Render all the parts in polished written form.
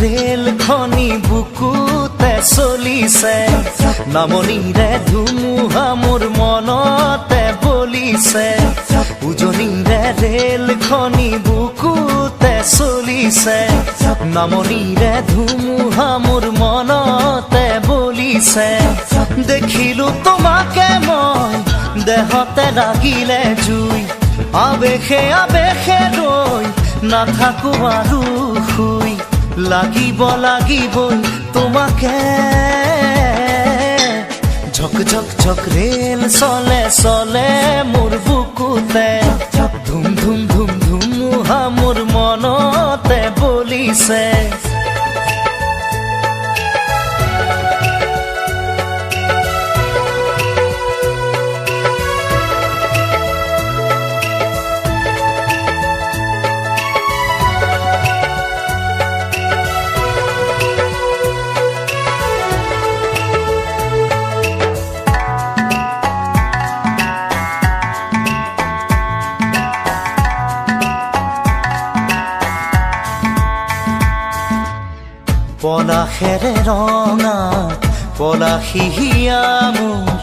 rail খনি বুকুতে চলিছে নামনিৰে ধুমুহা মোৰ মনতে বলিছে উজনিৰে ৰেল খনি বুকুতে চলিছে নামনিৰে ধুমুহা মোৰ মনতে বলিছে দেখিলো তোমাকে মই দেহতে লাগিলে জুই আবেশে আবেশে ৰৈ নাথাকো আৰু শুই লাগিবই তোমাকে ঝক ঝক ঝক ৰেল চলে চলে মোৰ বুকুতে ধুম ধুম ধুম ধুমুহা মোৰ মনতে বলিছে পলাশেৰে ৰঙা পলাশিয়া মোৰ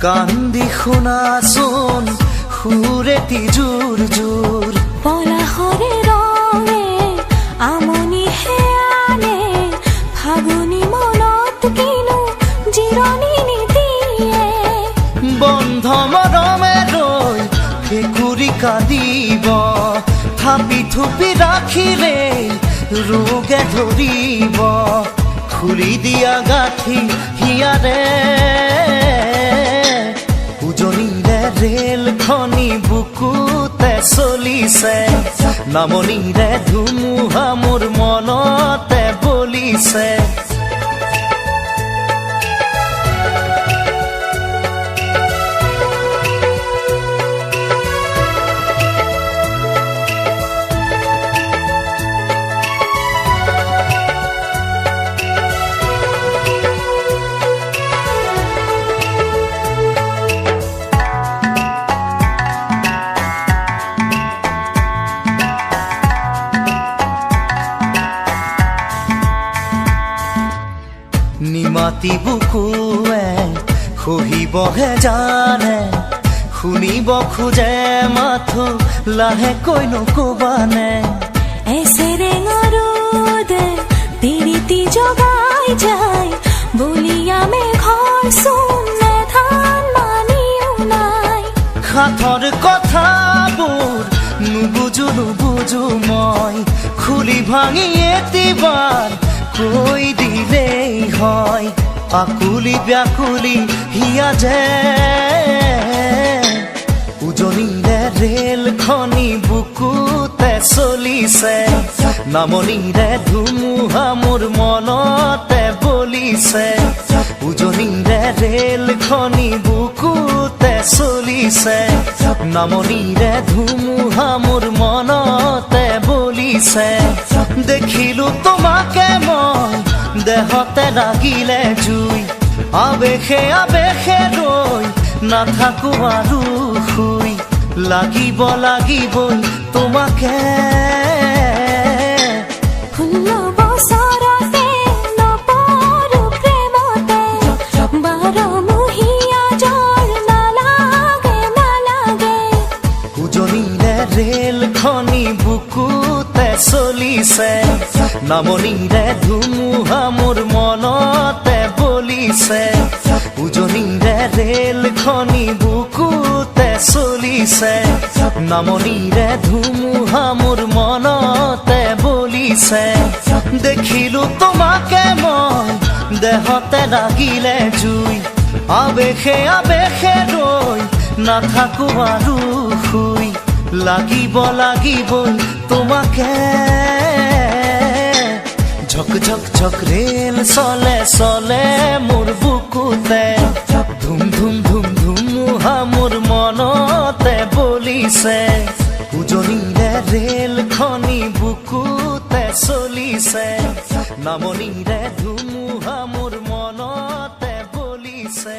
কান্দি শুনাচোন সুৰেতি জোৰ জোৰ পলাশৰে ৰঙে আমনি হেয়ানে ফাগুনি মনত কিনো জিৰণি নিদিয়ে বন্ধ মৰমে ৰৈ ভেকুৰি কান্দিব থাপি থুপি ৰাখিলে ৰোগে ধৰিব খুলি দিয়া গাঁঠি হিয়াৰে উজনিৰে ৰেল খনি বুকুতে চলিছে নামনিৰে ধুমুহা মোৰ মনতে বলিছে নিমাতি বুকুৱে সহিবহে জানে শুনিব খোজে মাথো লাহেকৈ নকবানে এছেৰেঙৰুদে পিৰিতি জগাই যায় বলিয়া মেঘৰ চুনে ধান মানিও নাই সাথৰ কথাবোৰ নুবুজো মই খুলি ভাঙি এতিবাৰ কৈ দিলেই হয় আকুলি ব্যাকুলি হিয়া যে উজনিৰে ৰেল খনি বুকুতে চলিছে নামনিৰে ধুমুহা মোৰ মনতে বলিছে উজনিৰে ৰেল খনি বুকুতে চলিছে নামনিৰে ধুমুহা মোৰ মনতে বলিছে দেখিলো তোমাকে মই দেহতে লাগিলে জুই আবেশে আবেশে ৰৈ নাথাকো আৰু শুই লাগিবই তোমাকে ৰেল খনি বুকুতে চলিছে নামনিৰে ধুমুহা মোৰ মনতে বলিছে উজনিৰে ৰেল খনি বুকুতে চলিছে নামনিৰে ধুমুহা মোৰ মনতে বলিছে দেখিলো তোমাকে মই দেহতে লাগিলে জুই আবেশে আবেশে ৰৈ নাথাকো আৰু শুই লাগিবই তোমাকে ঝক ঝক ঝক ৰেল চলে চলে মোৰ বুকুতে ধুম ধুম ধুম ধুমুহা মোৰ মনতে বলিছে উজনিৰে ৰেল খনি বুকুতে চলিছে নামনিৰে ধুমুহা মোৰ মনতে বলিছে